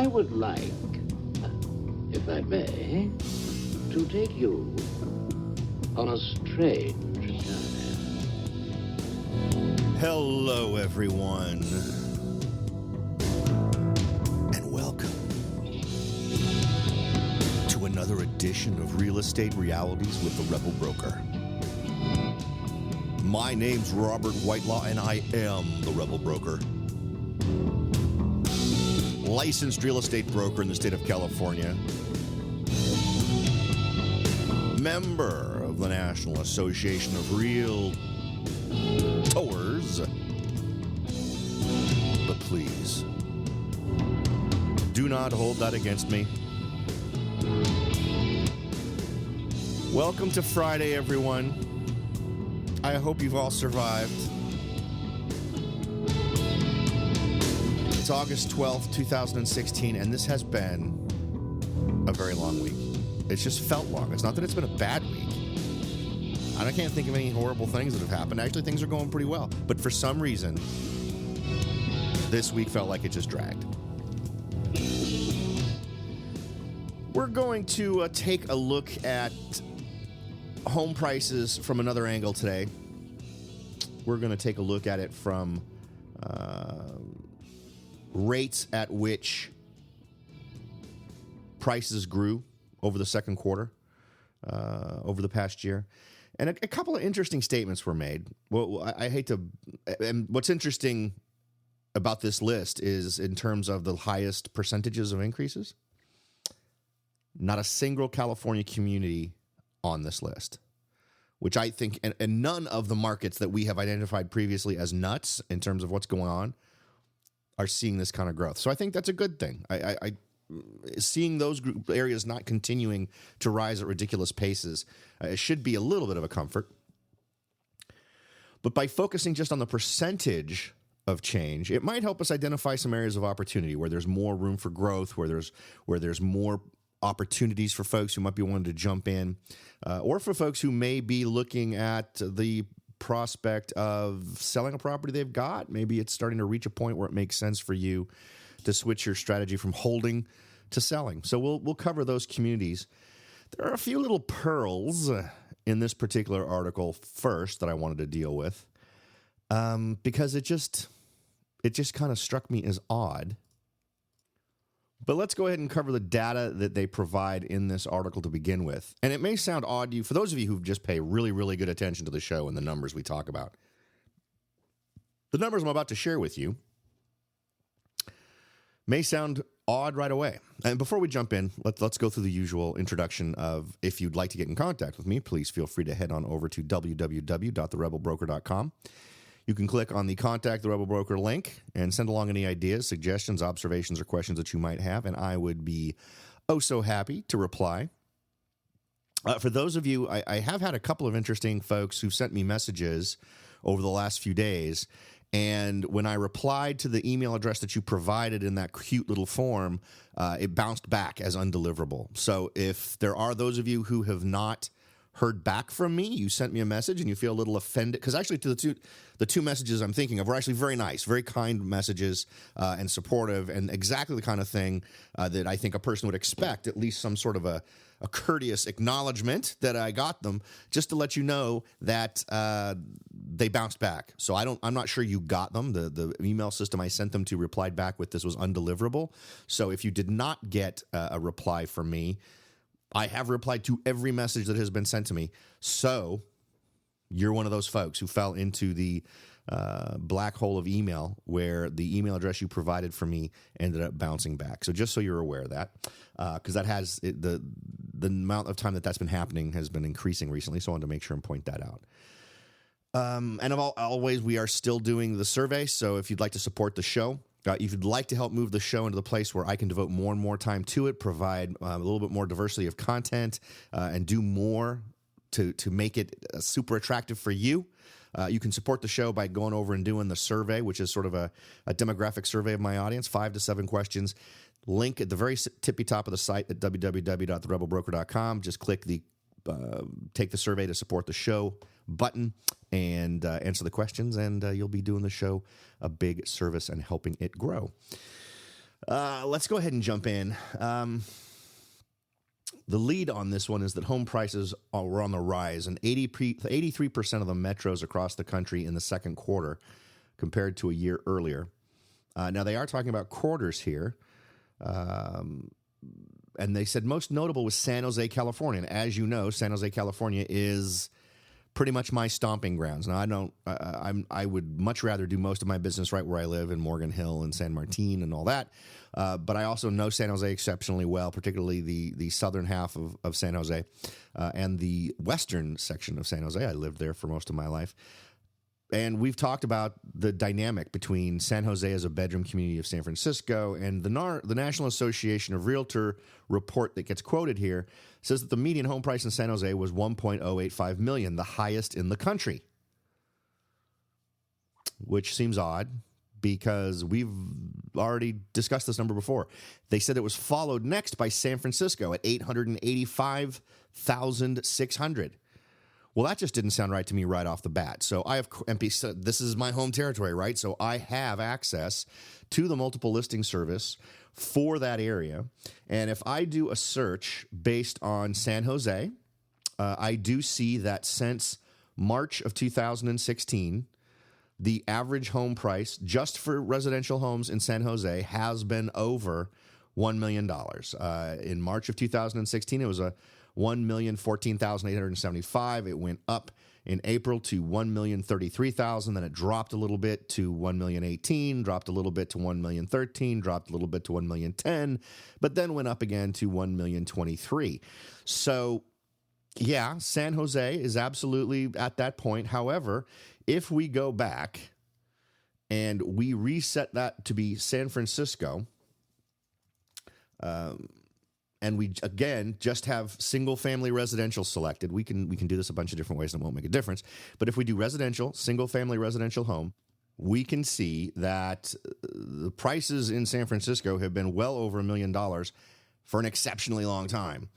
I would like, if I may, to take you on a strange journey. Hello, everyone, and welcome to another edition of Real Estate Realities with the Rebel Broker. My name's Robert Whitelaw, and I am the Rebel Broker. Licensed real estate broker in the state of California. Member of the National Association of Realtors. But please, do not hold that against me. Welcome to Friday, everyone. I hope you've all survived. It's August 12th, 2016, and this has been a very long week. It's just felt long. It's not that it's been a bad week. I can't think of any horrible things that have happened. Actually, things are going pretty well. But for some reason, this week felt like it just dragged. We're going to take a look at home prices from another angle today. We're going to take a look at it from rates at which prices grew over the second quarter, over the past year. And a couple of interesting statements were made. Well, I hate to... And what's interesting about this list is in terms of the highest percentages of increases, not a single California community on this list, which I think, and none of the markets that we have identified previously as nuts in terms of what's going on are seeing this kind of growth. So I think that's a good thing. I seeing those areas not continuing to rise at ridiculous paces should be a little bit of a comfort. But by focusing just on the percentage of change, it might help us identify some areas of opportunity where there's more room for growth, where there's more opportunities for folks who might be wanting to jump in, or for folks who may be looking at the prospect of selling a property they've got. Maybe it's starting to reach a point where it makes sense for you to switch your strategy from holding to selling. So we'll cover those communities. There are a few little pearls in this particular article first that I wanted to deal with, because it just kind of struck me as odd. But let's go ahead and cover the data that they provide in this article to begin with. And it may sound odd to you, for those of you who just pay really, really good attention to the show and the numbers we talk about. The numbers I'm about to share with you may sound odd right away. And before we jump in, let's go through the usual introduction of, if you'd like to get in contact with me, please feel free to head on over to www.therebelbroker.com. You can click on the Contact the Rebel Broker link and send along any ideas, suggestions, observations, or questions that you might have, and I would be so happy to reply. For those of you, I have had a couple of interesting folks who've sent me messages over the last few days, and when I replied to the email address that you provided in that cute little form, it bounced back as undeliverable. So if there are those of you who have not heard back from me, you sent me a message and you feel a little offended, because actually the two messages I'm thinking of were actually very nice, very kind messages, and supportive, and exactly the kind of thing that I think a person would expect, at least some sort of a courteous acknowledgement that I got them, just to let you know that they bounced back. So I'm not sure you got them. The email system I sent them to replied back with, this was undeliverable. So if you did not get a reply from me, I have replied to every message that has been sent to me. So you're one of those folks who fell into the black hole of email where the email address you provided for me ended up bouncing back. So just so you're aware of that, because that has the amount of time that's been happening has been increasing recently. So I wanted to make sure and point that out. And always, we are still doing the survey. So if you'd like to support the show, if you'd like to help move the show into the place where I can devote more and more time to it, provide a little bit more diversity of content, and do more to make it super attractive for you, you can support the show by going over and doing the survey, which is sort of a demographic survey of my audience, 5 to 7 questions. Link at the very tippy top of the site at www.therebelbroker.com. Just click the take the survey to support the show button and answer the questions, and you'll be doing the show a big service and helping it grow. Let's go ahead and jump in. The lead on this one is that home prices were on the rise, and 83% of the metros across the country in the second quarter compared to a year earlier. Now, they are talking about quarters here, and they said most notable was San Jose, California. And as you know, San Jose, California is pretty much my stomping grounds. Now, I would much rather do most of my business right where I live in Morgan Hill and San Martin and all that. But I also know San Jose exceptionally well, particularly the southern half of San Jose and the western section of San Jose. I lived there for most of my life. And we've talked about the dynamic between San Jose as a bedroom community of San Francisco, and the National Association of Realtor report that gets quoted here says that the median home price in San Jose was $1.085 million, the highest in the country, which seems odd because we've already discussed this number before. They said it was followed next by San Francisco at $885,600. Well, that just didn't sound right to me right off the bat. So this is my home territory, right? So I have access to the multiple listing service for that area. And if I do a search based on San Jose, I do see that since March of 2016, the average home price just for residential homes in San Jose has been over $1 million. In March of 2016, it was a $1,014,875. It went up in April to $1,033,000. Then it dropped a little bit to $1,018,000, dropped a little bit to $1,013,000, dropped a little bit to $1,010,000, but then went up again to $1,023,000. So, yeah, San Jose is absolutely at that point. However, if we go back and we reset that to be San Francisco, and we, again, just have single-family residential selected. We can do this a bunch of different ways and it won't make a difference. But if we do residential, single-family residential home, we can see that the prices in San Francisco have been well over $1 million for an exceptionally long time.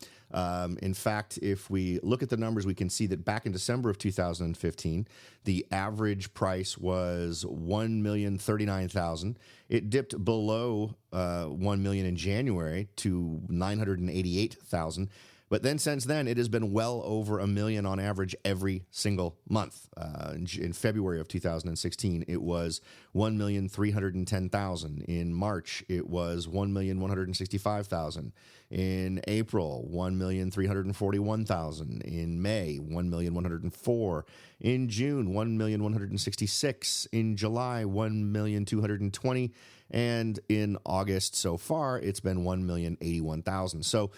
In fact, if we look at the numbers, we can see that back in December of 2015, the average price was $1,039,000. It dipped below $1 million in January to $988,000. But then since then, it has been well over $1 million on average every single month. In February of 2016, it was $1,310,000. In March, it was $1,165,000. In April, $1,341,000. In May, $1,104,000. In June, $1,166,000. In July, $1,220,000. And in August so far, it's been $1,081,000. So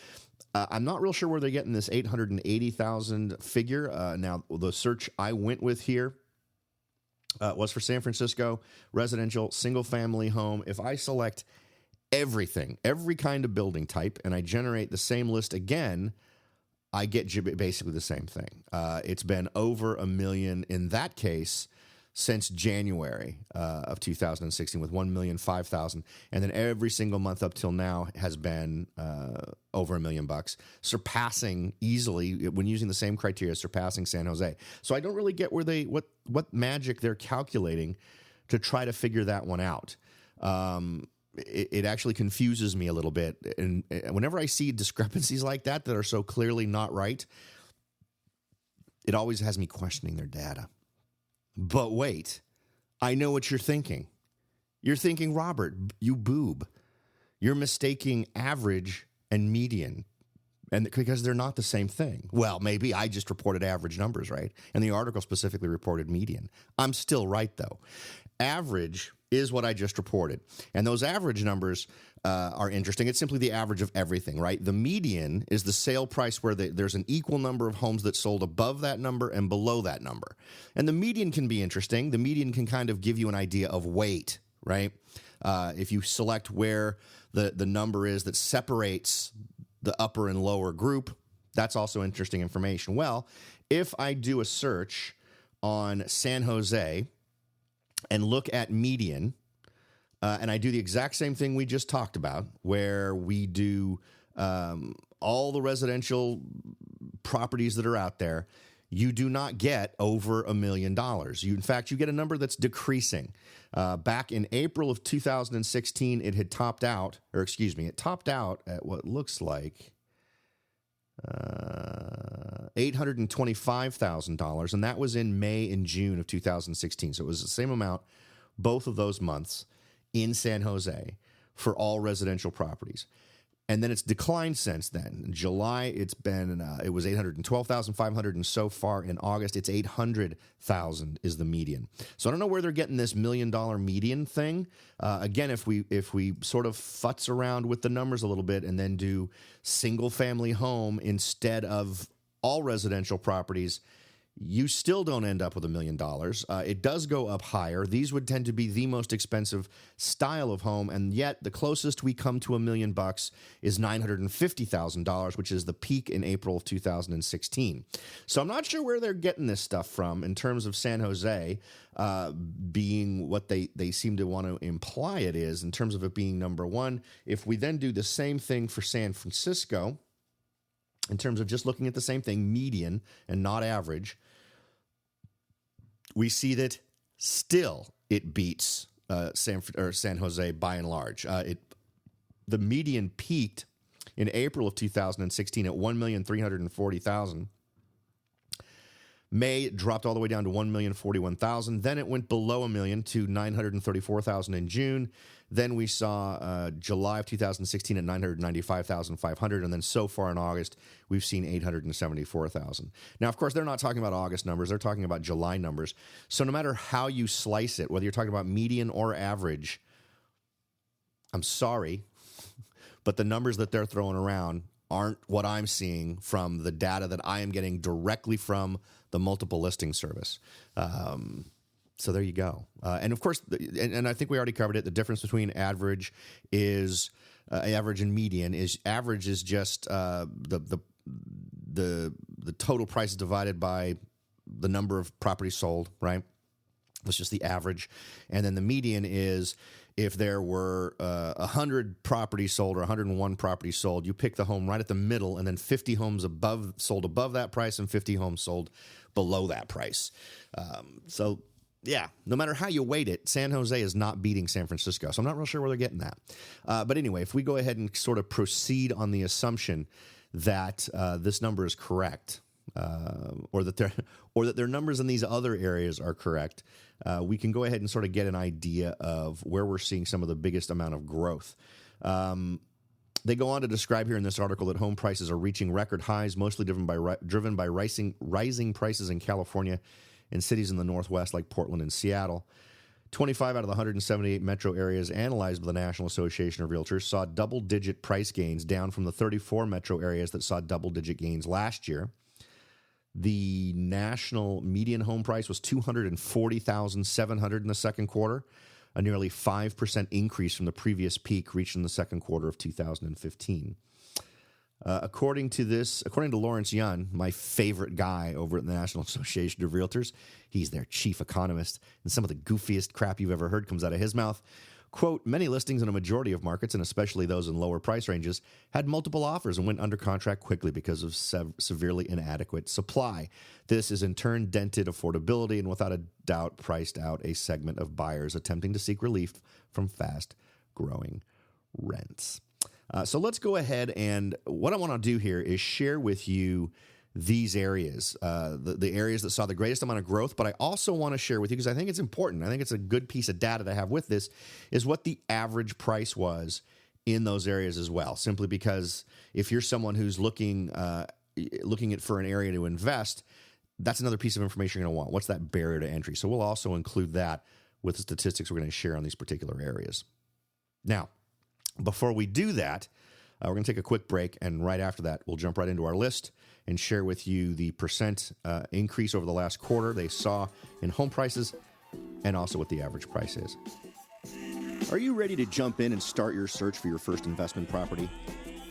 I'm not real sure where they're getting this 880,000 figure. Now, the search I went with here was for San Francisco, residential, single-family home. If I select everything, every kind of building type, and I generate the same list again, I get basically the same thing. It's been over $1 million in that case since January of 2016 with $1,005,000, and then every single month up till now has been over $1 million, surpassing easily, when using the same criteria, surpassing San Jose. So I don't really get where what magic they're calculating to try to figure that one out. It actually confuses me a little bit, and whenever I see discrepancies like that are so clearly not right, it always has me questioning their data. But wait, I know what you're thinking. You're thinking, Robert, you boob. You're mistaking average and median, and because they're not the same thing. Well, maybe I just reported average numbers, right? And the article specifically reported median. I'm still right, though. Average is what I just reported. And those average numbers are interesting. It's simply the average of everything, right? The median is the sale price where there's an equal number of homes that sold above that number and below that number. And the median can be interesting. The median can kind of give you an idea of weight, right? If you select where the number is that separates the upper and lower group, that's also interesting information. Well, if I do a search on San Jose and look at median, and I do the exact same thing we just talked about, where we do all the residential properties that are out there, you do not get over $1 million. In fact, you get a number that's decreasing. Back in April of 2016, it topped out at what looks like $825,000, and that was in May and June of 2016. So it was the same amount both of those months in San Jose for all residential properties. And then it's declined since then. In July, it was $812,500, and so far in August, it's $800,000 is the median. So I don't know where they're getting this $1 million median thing. Again, if we sort of futz around with the numbers a little bit and then do single family home instead of all residential properties, you still don't end up with $1 million. It does go up higher. These would tend to be the most expensive style of home, and yet the closest we come to $1 million is $950,000, which is the peak in April of 2016. So I'm not sure where they're getting this stuff from in terms of San Jose being what they seem to want to imply it is in terms of it being number one. If we then do the same thing for San Francisco, in terms of just looking at the same thing, median and not average, we see that still it beats San Jose by and large. The median peaked in April of 2016 at $1,340,000. May dropped all the way down to $1,041,000. Then it went below $1 million to $934,000 in June. Then we saw July of 2016 at $995,500, and then so far in August, we've seen $874,000. Now, of course, they're not talking about August numbers. They're talking about July numbers. So no matter how you slice it, whether you're talking about median or average, I'm sorry, but the numbers that they're throwing around aren't what I'm seeing from the data that I am getting directly from the multiple listing service. So there you go. And of course, and I think we already covered it. The difference between average and median is average is just the total price divided by the number of properties sold, right? That's just the average. And then the median is if there were 100 properties sold or 101 properties sold, you pick the home right at the middle, and then 50 homes sold above that price and 50 homes sold below that price. So yeah, no matter how you weight it, San Jose is not beating San Francisco. So I'm not real sure where they're getting that. But anyway, if we go ahead and sort of proceed on the assumption that this number is correct, or that their numbers in these other areas are correct, we can go ahead and sort of get an idea of where we're seeing some of the biggest amount of growth. They go on to describe here in this article that home prices are reaching record highs, mostly driven by rising prices in California and cities in the Northwest like Portland and Seattle. 25 out of the 178 metro areas analyzed by the National Association of Realtors saw double-digit price gains, down from the 34 metro areas that saw double-digit gains last year. The national median home price was $240,700 in the second quarter, a nearly 5% increase from the previous peak reached in the second quarter of 2015. According to Lawrence Yun, my favorite guy over at the National Association of Realtors, he's their chief economist, and some of the goofiest crap you've ever heard comes out of his mouth. Quote, many listings in a majority of markets, and especially those in lower price ranges, had multiple offers and went under contract quickly because of severely inadequate supply. This has in turn dented affordability and without a doubt priced out a segment of buyers attempting to seek relief from fast-growing rents. So let's go ahead, and what I want to do here is share with you these areas, the areas that saw the greatest amount of growth, but I also want to share with you, because I think it's important, I think it's a good piece of data to have with this, is what the average price was in those areas as well, simply because if you're someone who's looking for an area to invest, that's another piece of information you're going to want. What's that barrier to entry? So we'll also include that with the statistics we're going to share on these particular areas. Now, before we do that, we're going to take a quick break, and right after that, we'll jump right into our list and share with you the percent increase over the last quarter they saw in home prices and also what the average price is. Are you ready to jump in and start your search for your first investment property?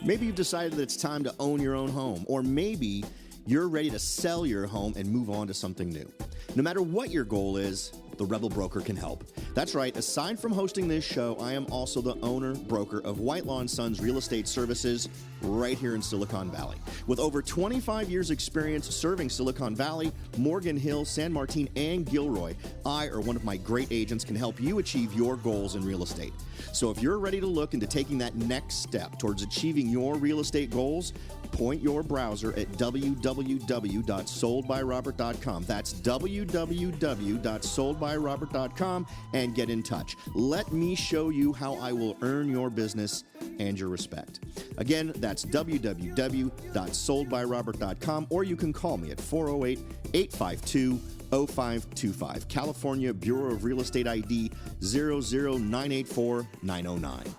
Maybe you've decided that it's time to own your own home, or maybe you're ready to sell your home and move on to something new. No matter what your goal is, the Rebel Broker can help. That's right, aside from hosting this show, I am also the owner, broker of Whitelaw & Sons Real Estate Services right here in Silicon Valley. With over 25 years experience serving Silicon Valley, Morgan Hill, San Martin, and Gilroy, I or one of my great agents can help you achieve your goals in real estate. So if you're ready to look into taking that next step towards achieving your real estate goals, point your browser at www.soldbyrobert.com. That's www.soldbyrobert.com and get in touch. Let me show you how I will earn your business and your respect. Again, that's www.soldbyrobert.com, or you can call me at 408-852-0525. California Bureau of Real Estate ID 00984-909.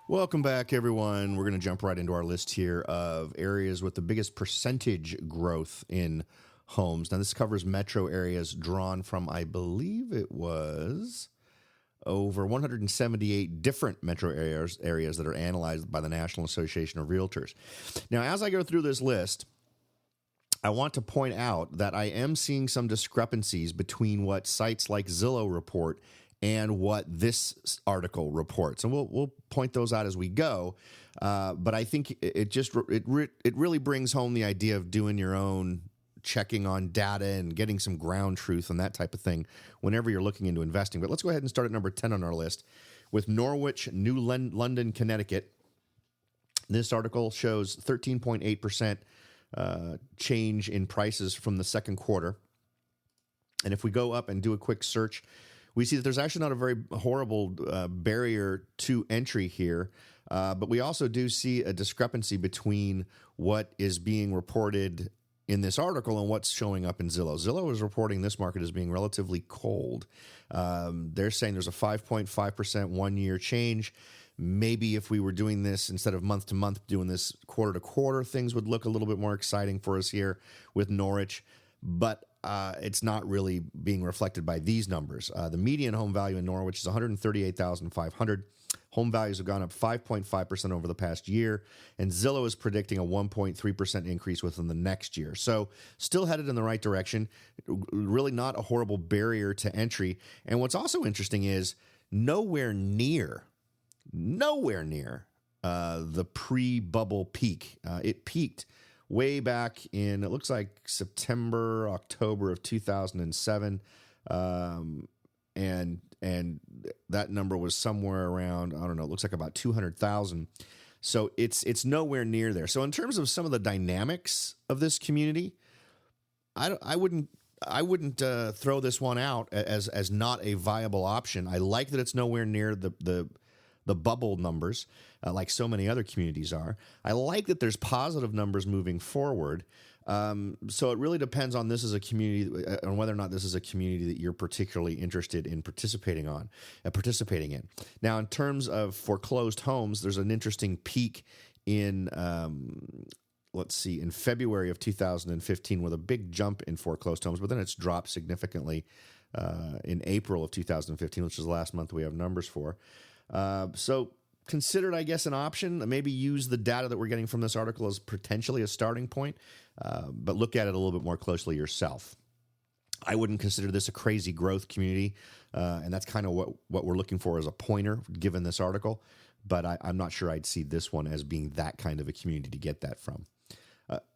Welcome back, everyone. We're going to jump right into our list here of areas with the biggest percentage growth in homes. Now, this covers metro areas drawn from, I believe it was over 178 different metro areas that are analyzed by the National Association of Realtors. Now, as I go through this list, I want to point out that I am seeing some discrepancies between what sites like Zillow report and what this article reports, and we'll point those out as we go. But I think it really brings home the idea of doing your own checking on data and getting some ground truth and that type of thing whenever you're looking into investing. But let's go ahead and start at number 10 on our list with Norwich, New London, Connecticut. This article shows 13.8% change in prices from the second quarter. And if we go up and do a quick search, we see that there's actually not a very horrible barrier to entry here, but we also do see a discrepancy between what is being reported in this article and what's showing up in Zillow. Zillow is reporting this market as being relatively cold. They're saying there's a 5.5% one-year change. Maybe if we were doing this instead of month to month, doing this quarter to quarter, things would look a little bit more exciting for us here with Norwich. But it's not really being reflected by these numbers. The median home value in Norwich is $138,500. Home values have gone up 5.5% over the past year, and Zillow is predicting a 1.3% increase within the next year. So still headed in the right direction. Really not a horrible barrier to entry. And what's also interesting is nowhere near the pre-bubble peak. It peaked way back in, it looks like September, October of 2007. And that number was somewhere around, I don't know, it looks like about 200,000. So it's nowhere near there. So in terms of some of the dynamics of this community, I wouldn't throw this one out as not a viable option. I like that it's nowhere near the bubble numbers, like so many other communities are. I like that there's positive numbers moving forward. So it really depends on this as a community, on whether or not this is a community that you're particularly interested in participating in. Now, in terms of foreclosed homes, there's an interesting peak in, in February of 2015 with a big jump in foreclosed homes, but then it's dropped significantly in April of 2015, which is the last month we have numbers for. So considered, I guess, an option. Maybe use the data that we're getting from this article as potentially a starting point, but look at it a little bit more closely yourself. I wouldn't consider this a crazy growth community, and that's kind of what we're looking for as a pointer given this article, but I'm not sure I'd see this one as being that kind of a community to get that from.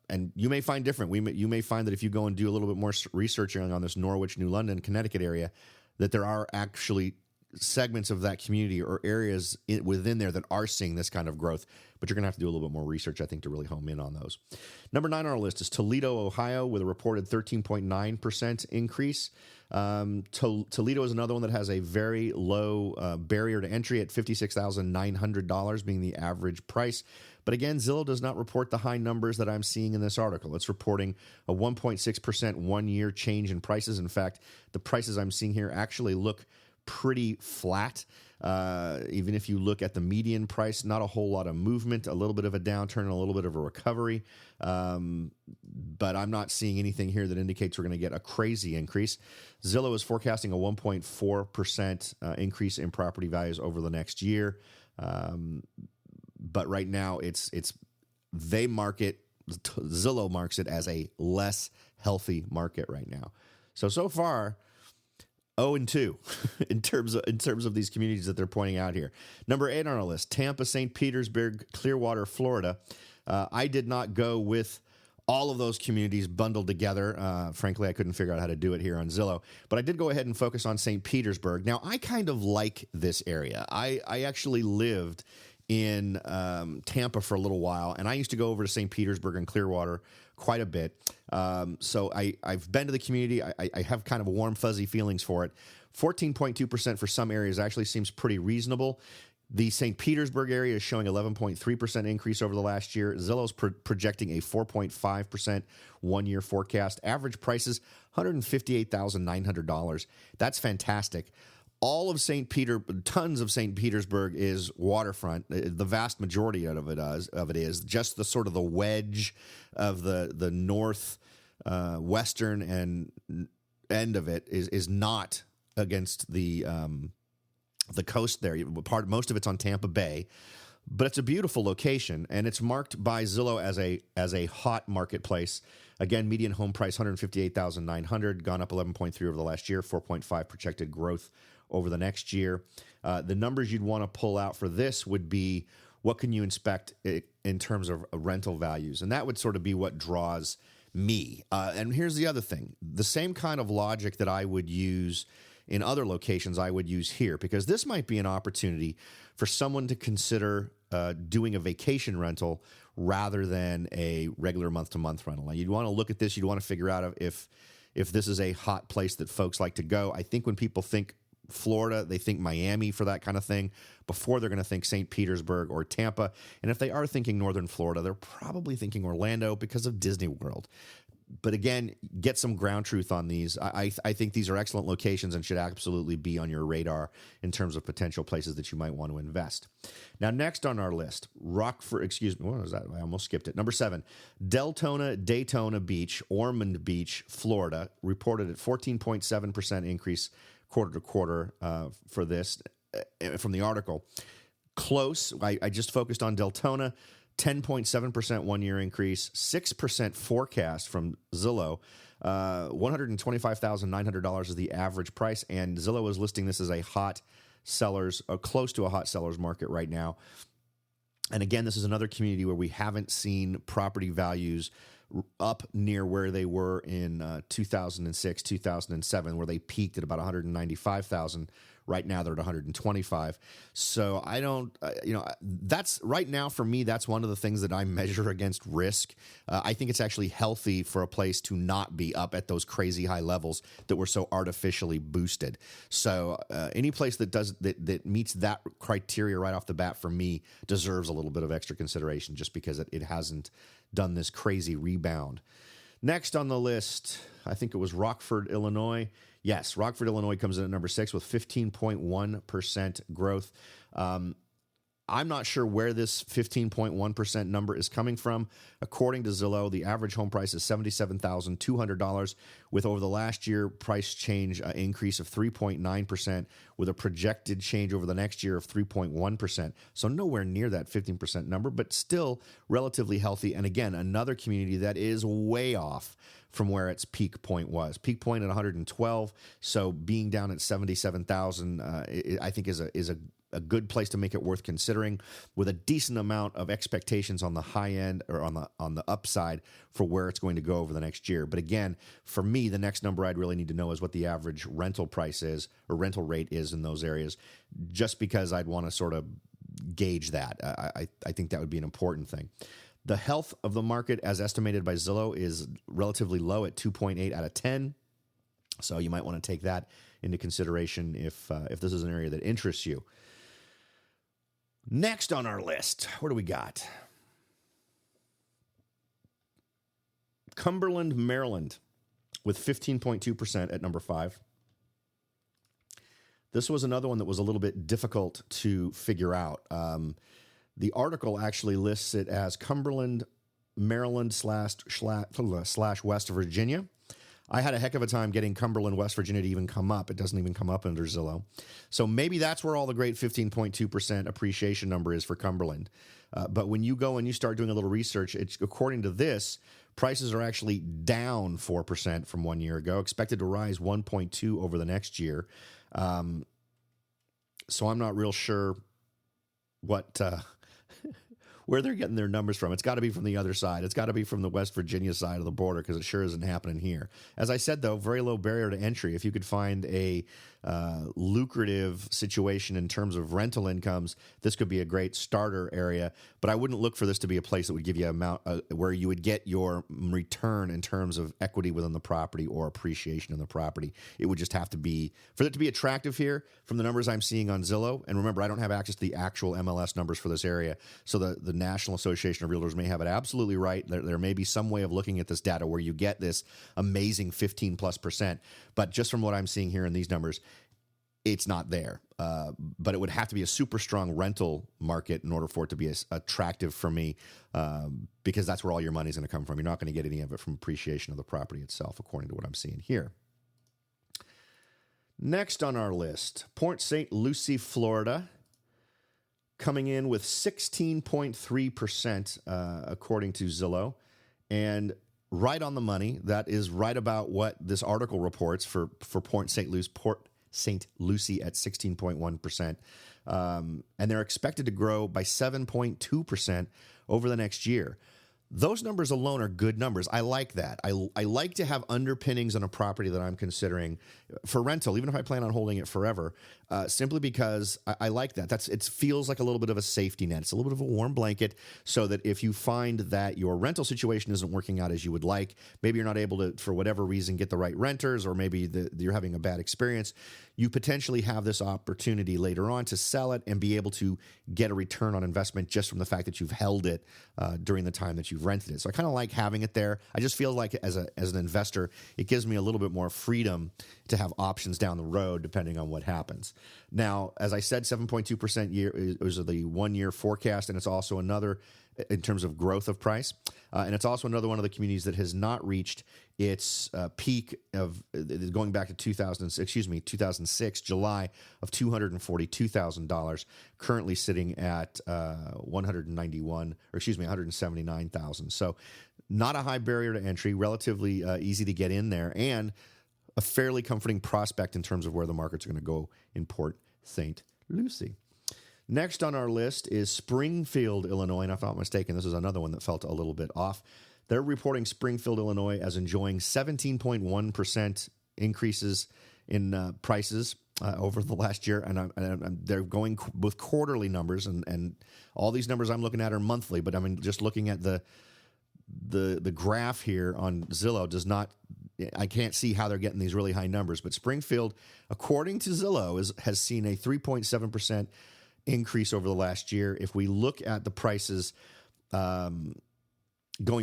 And you may find different. You may find that if you go and do a little bit more research on this Norwich, New London, Connecticut area, that there are actually segments of that community or areas within there that are seeing this kind of growth, but you're going to have to do a little bit more research, I think, to really home in on those. Number 9 on our list is Toledo, Ohio, with a reported 13.9% increase. Toledo is another one that has a very low barrier to entry at $56,900 being the average price. But again, Zillow does not report the high numbers that I'm seeing in this article. It's reporting a 1.6% one-year change in prices. In fact, the prices I'm seeing here actually look pretty flat. Even if you look at the median price, not a whole lot of movement, a little bit of a downturn, and a little bit of a recovery. But I'm not seeing anything here that indicates we're going to get a crazy increase. Zillow is forecasting a 1.4% increase in property values over the next year. But right now they market Zillow marks it as a less healthy market right now. So far, 0-2 in terms of these communities that they're pointing out here. Number 8 on our list, Tampa, St. Petersburg, Clearwater, Florida. I did not go with all of those communities bundled together. Frankly, I couldn't figure out how to do it here on Zillow. But I did go ahead and focus on St. Petersburg. Now, I kind of like this area. I actually lived in Tampa for a little while, and I used to go over to St. Petersburg and Clearwater quite a bit. So I've been to the community. I have kind of warm, fuzzy feelings for it. 14.2% for some areas actually seems pretty reasonable. The St. Petersburg area is showing 11.3% increase over the last year. Zillow's projecting a 4.5% one-year forecast. Average prices, $158,900. That's fantastic. All of tons of St. Petersburg is waterfront. The vast majority of it is just the sort of the wedge of the north western and end of it is not against the coast there. Most of it's on Tampa Bay, but it's a beautiful location, and it's marked by Zillow as a hot marketplace. Again, median home price $158,900, gone up 11.3 over the last year, 4.5 projected growth over the next year. The numbers you'd want to pull out for this would be what can you inspect in terms of rental values, and that would sort of be what draws me. And here's the other thing: the same kind of logic that I would use in other locations, I would use here, because this might be an opportunity for someone to consider doing a vacation rental rather than a regular month-to-month rental. Now, you'd want to look at this. You'd want to figure out if this is a hot place that folks like to go. I think when people think Florida, they think Miami for that kind of thing before they're going to think St. Petersburg or Tampa. And if they are thinking northern Florida, they're probably thinking Orlando because of Disney World. But again, get some ground truth on these. I think these are excellent locations and should absolutely be on your radar in terms of potential places that you might want to invest. Now, next on our list, what was that? I almost skipped it. Number 7, Daytona Beach, Ormond Beach, Florida, reported at 14.7% increase quarter to quarter for this from the article. Close. I just focused on Deltona. 10.7% one-year increase, 6% forecast from Zillow. $125,900 is the average price, and Zillow is listing this as a hot sellers, or close to a hot sellers market right now. And again, this is another community where we haven't seen property values up near where they were in 2006, 2007, where they peaked at about $195,000. Right now, they're at $125,000. So I don't, that's right now for me, that's one of the things that I measure against risk. I think it's actually healthy for a place to not be up at those crazy high levels that were so artificially boosted. So any place that meets that criteria right off the bat for me deserves a little bit of extra consideration just because it hasn't done this crazy rebound. Next on the list, I think it was Rockford, Illinois. Yes, Rockford, Illinois comes in at number 6 with 15.1% growth. I'm not sure where this 15.1% number is coming from. According to Zillow, the average home price is $77,200, with over the last year price change increase of 3.9%, with a projected change over the next year of 3.1%. So nowhere near that 15% number, but still relatively healthy. And again, another community that is way off from where its peak point was. Peak point at 112, so being down at 77,000, I think is a good place to make it worth considering, with a decent amount of expectations on the high end or on the upside for where it's going to go over the next year. But again, for me, the next number I'd really need to know is what the average rental price is or rental rate is in those areas, just because I'd want to sort of gauge that. I think that would be an important thing. The health of the market, as estimated by Zillow, is relatively low at 2.8 out of 10. So you might want to take that into consideration if this is an area that interests you. Next on our list, what do we got? Cumberland, Maryland, with 15.2% at number 5. This was another one that was a little bit difficult to figure out. The article actually lists it as Cumberland, Maryland / West Virginia. I had a heck of a time getting Cumberland, West Virginia to even come up. It doesn't even come up under Zillow. So maybe that's where all the great 15.2% appreciation number is for Cumberland. But when you go and you start doing a little research, it's according to this, prices are actually down 4% from 1 year ago, expected to rise 1.2 over the next year. So I'm not real sure what where they're getting their numbers from. It's got to be from the other side. It's got to be from the West Virginia side of the border, because it sure isn't happening here. As I said, though, very low barrier to entry. If you could find a lucrative situation in terms of rental incomes, this could be a great starter area. But I wouldn't look for this to be a place that would give you amount where you would get your return in terms of equity within the property or appreciation in the property. It would just have to be, for it to be attractive here, from the numbers I'm seeing on Zillow. And remember, I don't have access to the actual MLS numbers for this area, so the National Association of Realtors may have it absolutely right. There may be some way of looking at this data where you get this amazing 15+%. But just from what I'm seeing here in these numbers, it's not there. But it would have to be a super strong rental market in order for it to be attractive for me, because that's where all your money is going to come from. You're not going to get any of it from appreciation of the property itself, according to what I'm seeing here. Next on our list, Port St. Lucie, Florida, coming in with 16.3%, according to Zillow. And right on the money, that is right about what this article reports for Port St. Lucie at 16.1%. And they're expected to grow by 7.2% over the next year. Those numbers alone are good numbers. I like that. I like to have underpinnings on a property that I'm considering for rental, even if I plan on holding it forever, simply because I like that. It feels like a little bit of a safety net. It's a little bit of a warm blanket, so that if you find that your rental situation isn't working out as you would like, maybe you're not able to, for whatever reason, get the right renters, or maybe you're having a bad experience, you potentially have this opportunity later on to sell it and be able to get a return on investment just from the fact that you've held it during the time that you've rented it. So I kind of like having it there. I just feel like as an investor, it gives me a little bit more freedom to have options down the road depending on what happens. Now, as I said, 7.2% year is the 1 year forecast, and it's also another in terms of growth of price. And it's also another one of the communities that has not reached its peak of going back to 2006, July of $242,000, currently sitting at $179,000. So not a high barrier to entry, relatively easy to get in there, and a fairly comforting prospect in terms of where the markets are going to go in Port St. Lucie. Next on our list is Springfield, Illinois, and if I'm not mistaken, this is another one that felt a little bit off. They're reporting Springfield, Illinois as enjoying 17.1% increases in prices over the last year, and they're going with quarterly numbers, and all these numbers I'm looking at are monthly, but I mean, just looking at the graph here on Zillow does not, I can't see how they're getting these really high numbers, but Springfield, according to Zillow, has seen a 3.7% increase over the last year. If we look at the prices going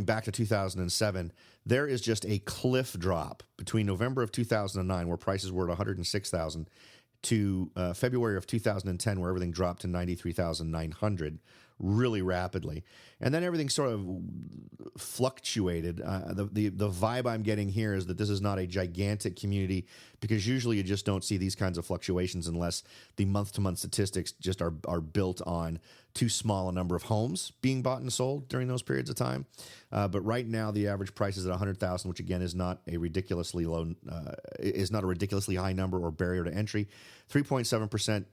back to 2007, there is just a cliff drop between November of 2009, where prices were at $106,000, to February of 2010, where everything dropped to $93,900 really rapidly. And then everything sort of fluctuated. The vibe I'm getting here is that this is not a gigantic community, because usually you just don't see these kinds of fluctuations unless the month-to-month statistics just are built on too small a number of homes being bought and sold during those periods of time. But right now, the average price is at $100,000, which again is not a ridiculously high number or barrier to entry. 3.7%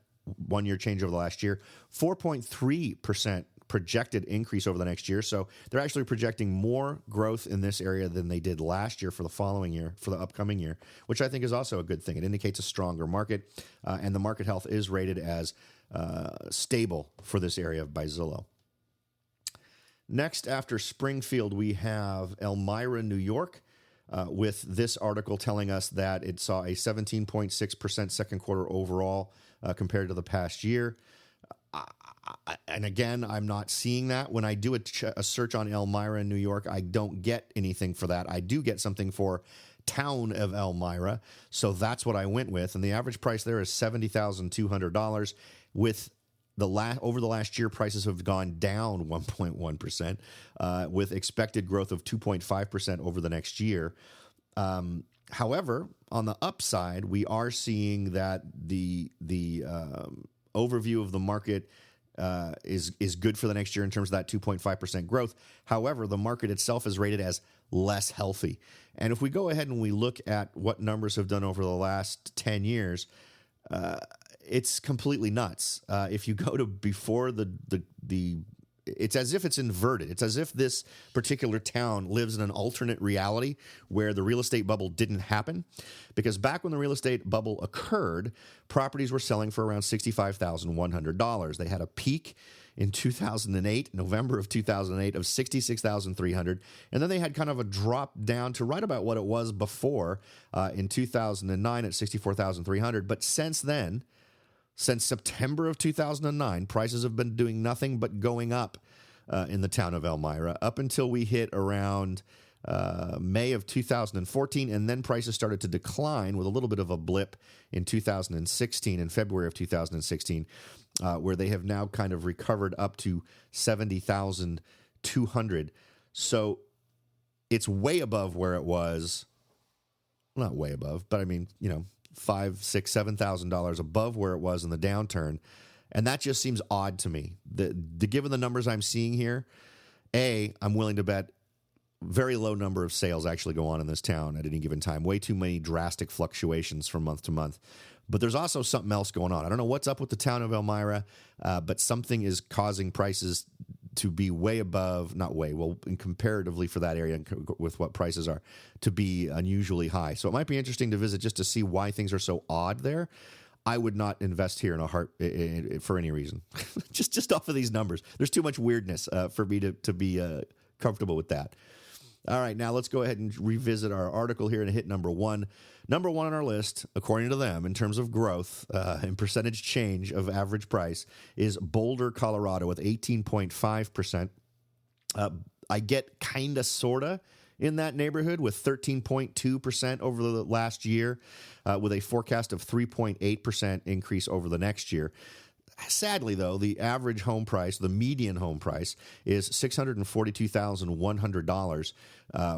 1 year change over the last year, 4.3% projected increase over the next year. So they're actually projecting more growth in this area than they did last year for the following year, for the upcoming year, which I think is also a good thing. It indicates a stronger market, and the market health is rated as stable for this area by Zillow. Next, after Springfield, we have Elmira, New York, with this article telling us that it saw a 17.6% second quarter overall compared to the past year. And again, I'm not seeing that. When I do a search on Elmira in New York, I don't get anything for that. I do get something for town of Elmira, so that's what I went with. And the average price there is $70,200. With over the last year, prices have gone down 1.1%, with expected growth of 2.5% over the next year. However, on the upside, we are seeing that the overview of the market is good for the next year in terms of that 2.5% growth. However, the market itself is rated as less healthy. And if we go ahead and we look at what numbers have done over the last 10 years, it's completely nuts. If you go to before the it's as if it's inverted. It's as if this particular town lives in an alternate reality where the real estate bubble didn't happen. Because back when the real estate bubble occurred, properties were selling for around $65,100. They had a peak in 2008, November of 2008, of $66,300. And then they had kind of a drop down to right about what it was before in 2009 at $64,300. But since then, since September of 2009, prices have been doing nothing but going up in the town of Elmira up until we hit around May of 2014, and then prices started to decline with a little bit of a blip in 2016, in February of 2016, where they have now kind of recovered up to $70,200. So it's way above where it was. Not way above, but I mean, $5,000, $6,000, $7,000 above where it was in the downturn. And that just seems odd to me. Given the numbers I'm seeing here, I'm willing to bet very low number of sales actually go on in this town at any given time. Way too many drastic fluctuations from month to month. But there's also something else going on. I don't know what's up with the town of Elmira, but something is causing prices to be way above, not way, well, comparatively for that area with what prices are, to be unusually high. So it might be interesting to visit just to see why things are so odd there. I would not invest here in a heart for any reason, just off of these numbers. There's too much weirdness for me to be comfortable with that. All right, now let's go ahead and revisit our article here and hit number one. Number one on our list, according to them, in terms of growth and percentage change of average price, is Boulder, Colorado, with 18.5%. I get kind of, sort of, in that neighborhood with 13.2% over the last year, with a forecast of 3.8% increase over the next year. Sadly, though, the average home price, the median home price, is $642,100,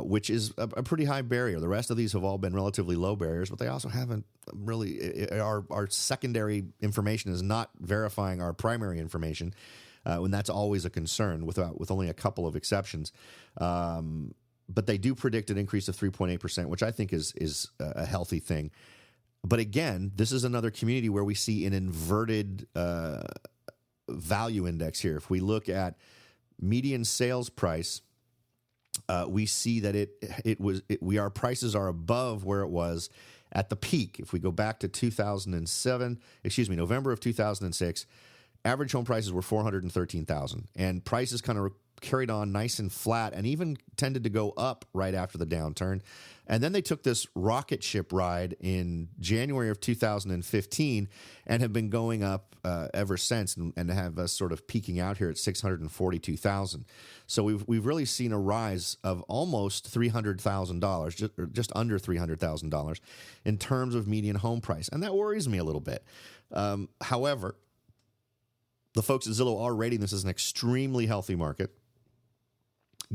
which is a pretty high barrier. The rest of these have all been relatively low barriers, but they also haven't really. Our secondary information is not verifying our primary information, and that's always a concern with only a couple of exceptions. But they do predict an increase of 3.8%, which I think is a healthy thing. But again, this is another community where we see an inverted value index here. If we look at median sales price, we see that our prices are above where it was at the peak. If we go back to November of 2006, average home prices were $413,000, and prices kind of carried on nice and flat and even tended to go up right after the downturn. And then they took this rocket ship ride in January of 2015 and have been going up ever since, and have us sort of peaking out here at $642,000. So we've really seen a rise of almost $300,000, just under $300,000 in terms of median home price. And that worries me a little bit. However, the folks at Zillow are rating this as an extremely healthy market.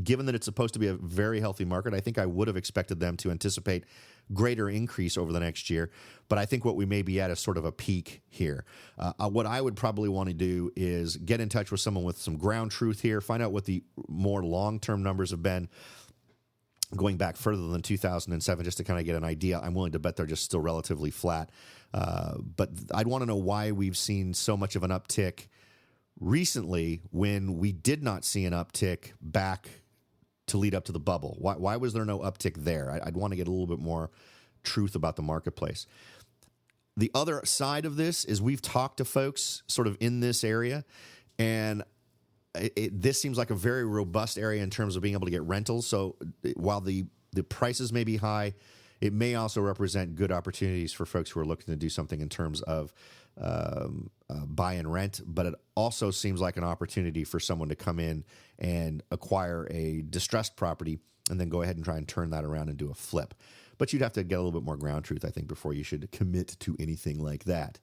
Given that it's supposed to be a very healthy market, I think I would have expected them to anticipate greater increase over the next year. But I think what we may be at is sort of a peak here. What I would probably want to do is get in touch with someone with some ground truth here, find out what the more long-term numbers have been going back further than 2007, just to kind of get an idea. I'm willing to bet they're just still relatively flat. But I'd want to know why we've seen so much of an uptick recently when we did not see an uptick back to lead up to the bubble. Why was there no uptick there? I'd want to get a little bit more truth about the marketplace. The other side of this is we've talked to folks sort of in this area, and this seems like a very robust area in terms of being able to get rentals. So while the prices may be high, it may also represent good opportunities for folks who are looking to do something in terms of buy and rent, but it also seems like an opportunity for someone to come in and acquire a distressed property and then go ahead and try and turn that around and do a flip. But you'd have to get a little bit more ground truth, I think, before you should commit to anything like that.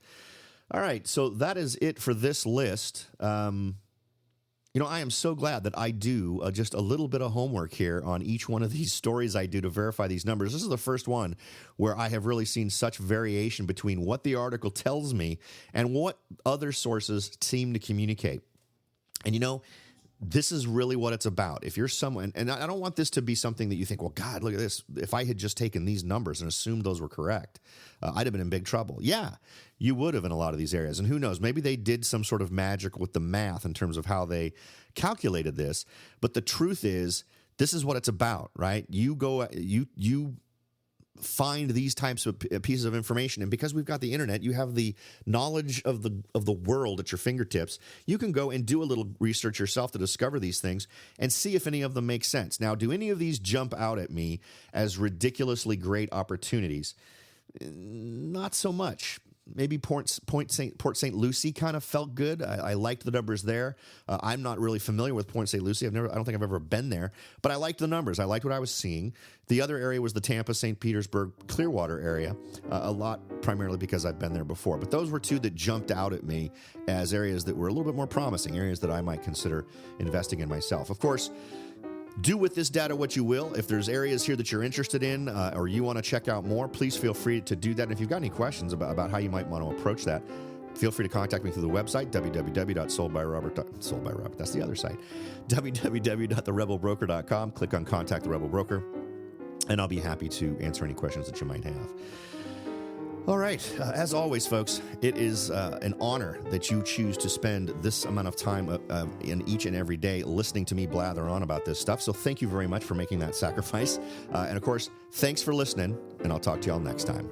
All right, so that is it for this list. I am so glad that I do just a little bit of homework here on each one of these stories I do to verify these numbers. This is the first one where I have really seen such variation between what the article tells me and what other sources seem to communicate. And this is really what it's about. If you're someone, and I don't want this to be something that you think, well, God, look at this. If I had just taken these numbers and assumed those were correct, I'd have been in big trouble. Yeah, you would have in a lot of these areas. And who knows, maybe they did some sort of magic with the math in terms of how they calculated this. But the truth is, this is what it's about, right? You find these types of pieces of information, and because we've got the internet, you have the knowledge of the world at your fingertips. You can go and do a little research yourself to discover these things and see if any of them make sense. Now, do any of these jump out at me as ridiculously great opportunities? Not so much. Maybe Port St. Lucie kind of felt good. I liked the numbers there. I'm not really familiar with Port St. Lucie. I don't think I've ever been there, but I liked the numbers. I liked what I was seeing. The other area was the Tampa, St. Petersburg, Clearwater area, a lot primarily because I've been there before. But those were two that jumped out at me as areas that were a little bit more promising, areas that I might consider investing in myself. Of course, do with this data what you will. If there's areas here that you're interested in or you want to check out more, please feel free to do that. And if you've got any questions about how you might want to approach that, feel free to contact me through the website, www.soldbyrobert. That's the other site, www.therebelbroker.com. Click on Contact the Rebel Broker, and I'll be happy to answer any questions that you might have. All right. As always, folks, it is an honor that you choose to spend this amount of time in each and every day listening to me blather on about this stuff. So thank you very much for making that sacrifice. And of course, thanks for listening, and I'll talk to y'all next time.